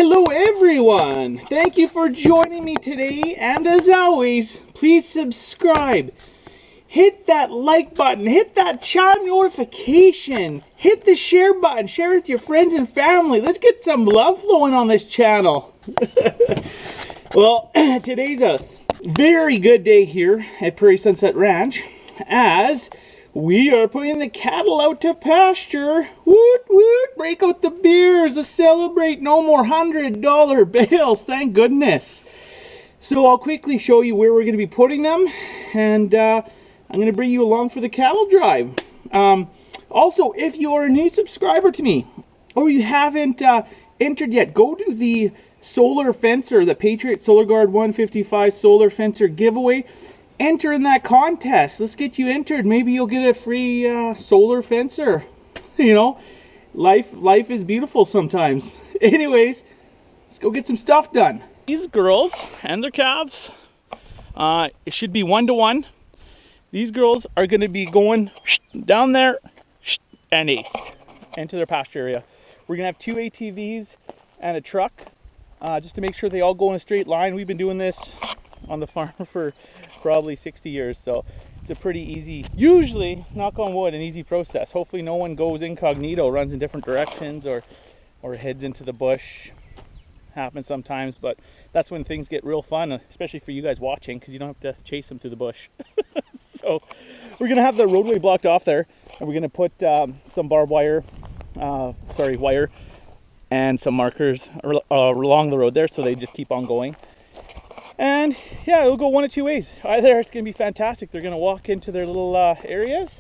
Hello everyone! Thank you for joining me today, and as always, please subscribe. Hit that like button, hit that chime notification, hit the share button, share with your friends and family. Let's get some love flowing on this channel. Well, today's a very good day here at Prairie Sunset Ranch, as we are putting the cattle out to pasture. Woot woot! Break out the beers to celebrate. No more $100 bales, thank goodness. So I'll quickly show you where we're going to be putting them, and I'm going to bring you along for the cattle drive. Also, if you're a new subscriber to me, or you haven't entered yet, go to the solar fencer, the Patriot Solar Guard 155 solar fencer giveaway. Enter in that contest. Let's get you entered. Maybe you'll get a free solar fencer. You know, life is beautiful sometimes. Anyways, let's go get some stuff done. These girls and their calves, it should be 1-to-1. These girls are going to be going down there and east into their pasture area. We're going to have 2 ATVs and a truck, just to make sure they all go in a straight line. We've been doing this on the farm for probably 60 years, so it's a pretty easy, usually, knock on wood, an easy process. Hopefully no one goes incognito, runs in different directions, or heads into the bush. Happens sometimes, but that's when things get real fun, especially for you guys watching, because you don't have to chase them through the bush. So we're gonna have the roadway blocked off there, and we're gonna put some barbed wire, wire, and some markers along the road there, so they just keep on going. And yeah, it'll go one of two ways. Either it's going to be fantastic, they're going to walk into their little areas,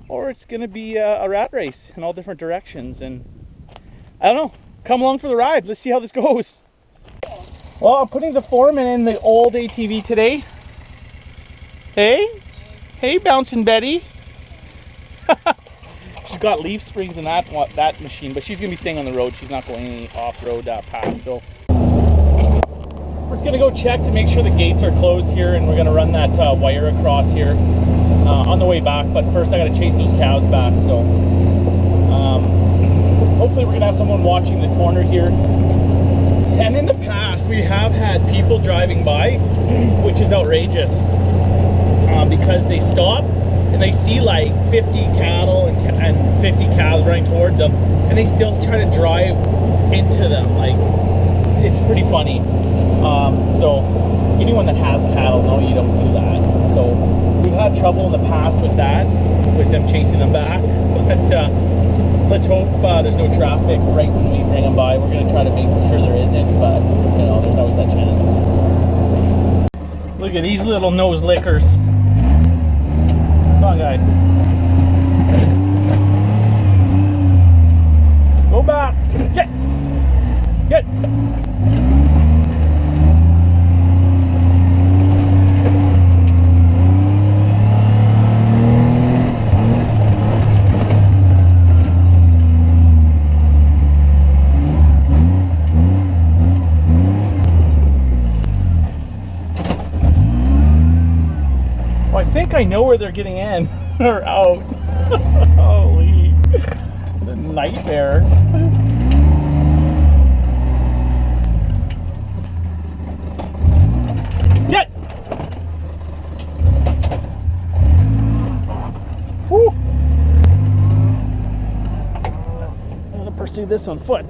or it's going to be a rat race in all different directions. And I don't know, come along for the ride. Let's see how this goes. Well, I'm putting the foreman in the old ATV today. Hey, Bouncing Betty. She's got leaf springs in that machine, but she's going to be staying on the road. She's not going any off-road path, so. We're just going to go check to make sure the gates are closed here, and we're going to run that wire across here on the way back. But first I got to chase those cows back, so hopefully we're going to have someone watching the corner here. And in the past we have had people driving by, which is outrageous, because they stop and they see like 50 cattle and 50 cows running towards them, and they still try to drive into them. Like, it's pretty funny. So anyone that has cattle, no, you don't do that. So we've had trouble in the past with that, with them chasing them back. But let's hope there's no traffic right when we bring them by. We're going to try to make sure there isn't, but you know, there's always that chance. Look at these little nose lickers. Come on, guys. Go back. Get. I think I know where they're getting in or out. Holy, the nightmare. Get! Woo! I'm gonna pursue this on foot.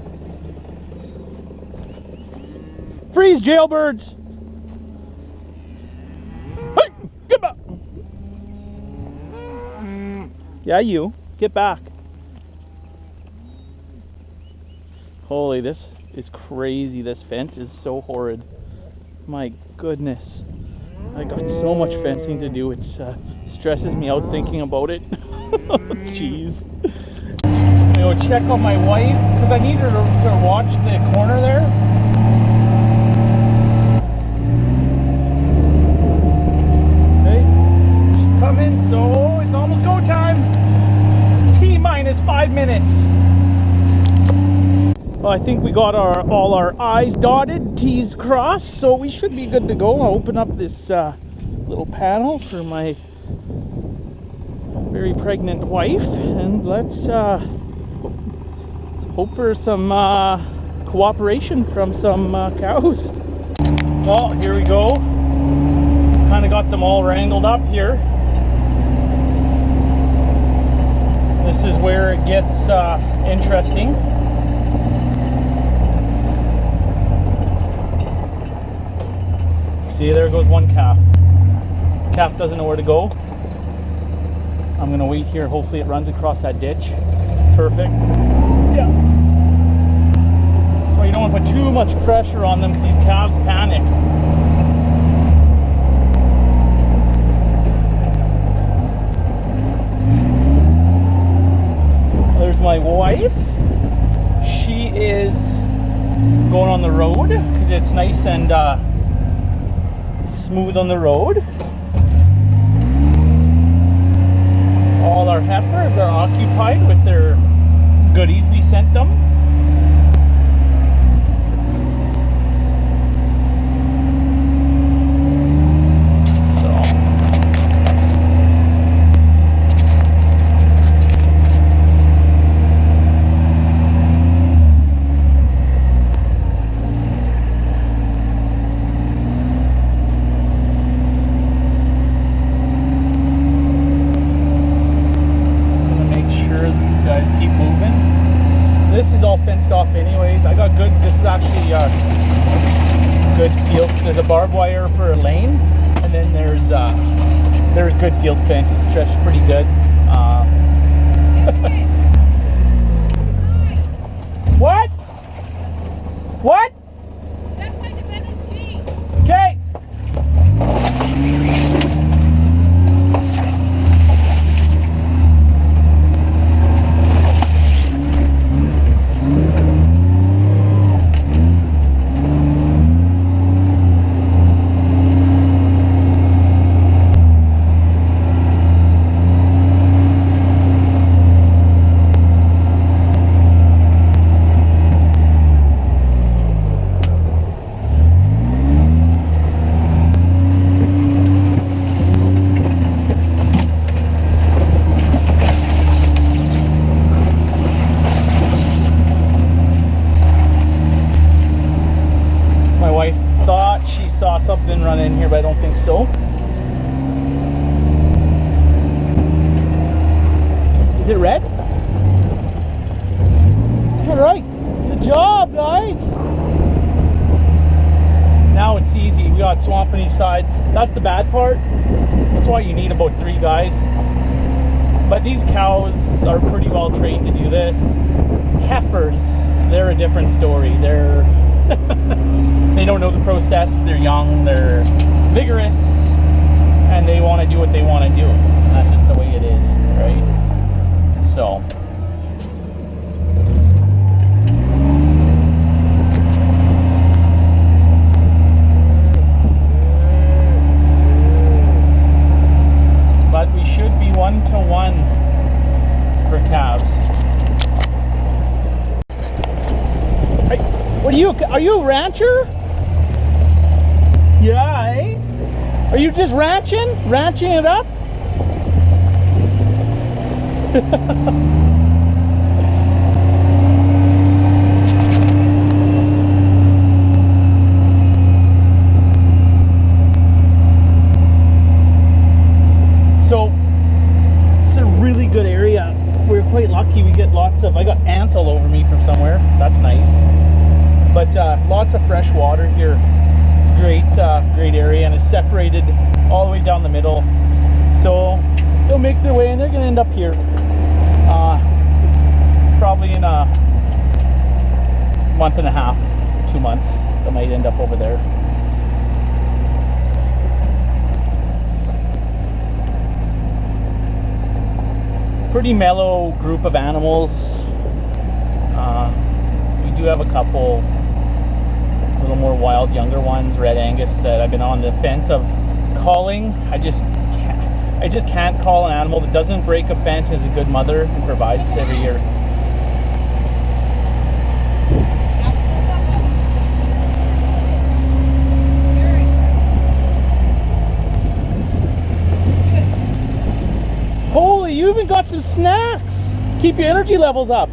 Freeze, jailbirds! Yeah, you. Get back. Holy, this is crazy. This fence is so horrid. My goodness. I got so much fencing to do. It stresses me out thinking about it. Jeez. Just gonna go check on my wife, because I need her to watch the corner there. Okay. She's coming, so it's almost go time. T-minus 5 minutes. Well, I think we got all our I's dotted, T's crossed, so we should be good to go. I'll open up this little panel for my very pregnant wife, and let's hope for some cooperation from some cows. Well, here we go. Kind of got them all wrangled up here. This is where it gets interesting. See, there goes one calf. The calf doesn't know where to go. I'm gonna wait here. Hopefully it runs across that ditch. Perfect. Yeah. So you don't want to put too much pressure on them because these calves panic. There's my wife. She is going on the road because it's nice and smooth on the road. All our heifers are occupied with their goodies we sent them. This is all fenced off anyways. I got good, this is actually good field. There's a barbed wire for a lane, and then there's good field fence. It's stretched pretty good. What? What? Okay. Saw something run in here, but I don't think so. Is it red? All right, good job, guys. Now it's easy. We got swamp on each side. That's the bad part. That's why you need about 3 guys. But these cows are pretty well trained to do this. Heifers, they're a different story. They don't know the process. They're young, they're vigorous, and they want to do what they want to do. And that's just the way it is, right? So but we should be 1-to-1 for calves. What are you a rancher? Yeah, eh? Are you just ranching it up? So it's a really good area. We're quite lucky. We get lots of, I got ants all over me from somewhere. That's nice. But lots of fresh water here. It's a great area, and it's separated all the way down the middle. So they'll make their way, and they're going to end up here. Probably in a month and a half, 2 months, they might end up over there. Pretty mellow group of animals. We do have a couple little more wild younger ones, Red Angus, that I've been on the fence of calling. I just can't call an animal that doesn't break a fence, is a good mother, and provides every year. Holy, you even got some snacks. Keep your energy levels up.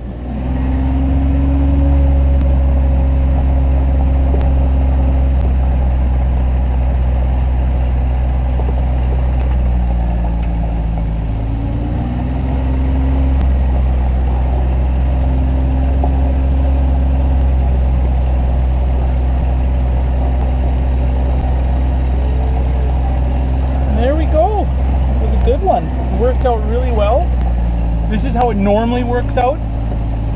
worked out really well. This is how it normally works out.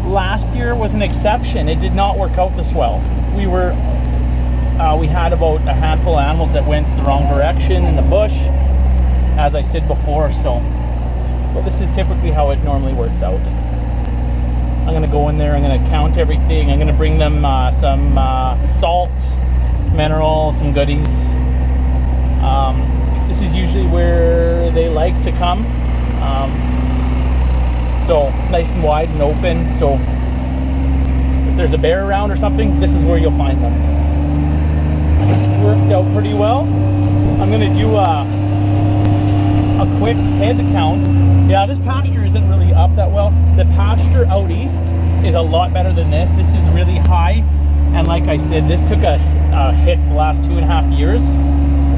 Last year was an exception. It did not work out this well. We had about a handful of animals that went the wrong direction in the bush, as I said before, so. But this is typically how it normally works out. I'm gonna go in there, I'm gonna count everything. I'm gonna bring them some salt, mineral, some goodies. This is usually where they like to come. So nice and wide and open. So if there's a bear around or something, this is where you'll find them. Worked out pretty well. I'm gonna do a quick head count. Yeah, this pasture isn't really up that well. The pasture out east is a lot better than this. This is really high, and like I said, this took a hit the last 2.5 years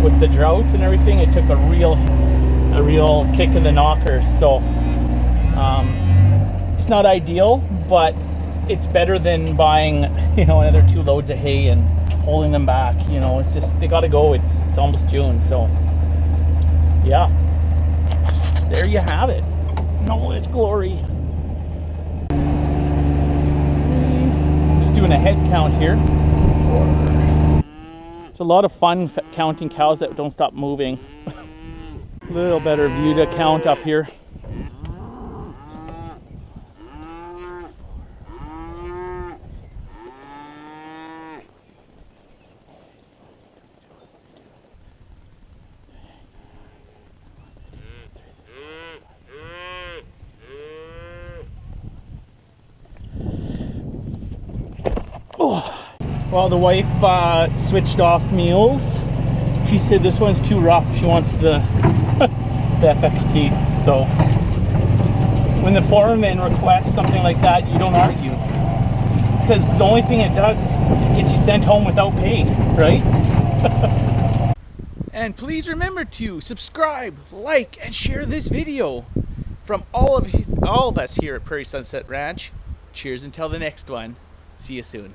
with the drought and everything. It took a real kick in the knockers. So it's not ideal, but it's better than buying, another 2 loads of hay and holding them back. It's just, they gotta go. It's almost June, so yeah, there you have it. No, it's glory. Just doing a head count here. It's a lot of fun counting cows that don't stop moving. A little better view to count up here. Well, the wife switched off meals. She said this one's too rough. She wants the the FXT. So when the foreman requests something like that, you don't argue, because the only thing it does is it gets you sent home without pay, right? And please remember to subscribe, like, and share this video. From all of us here at Prairie Sunset Ranch, cheers until the next one. See you soon.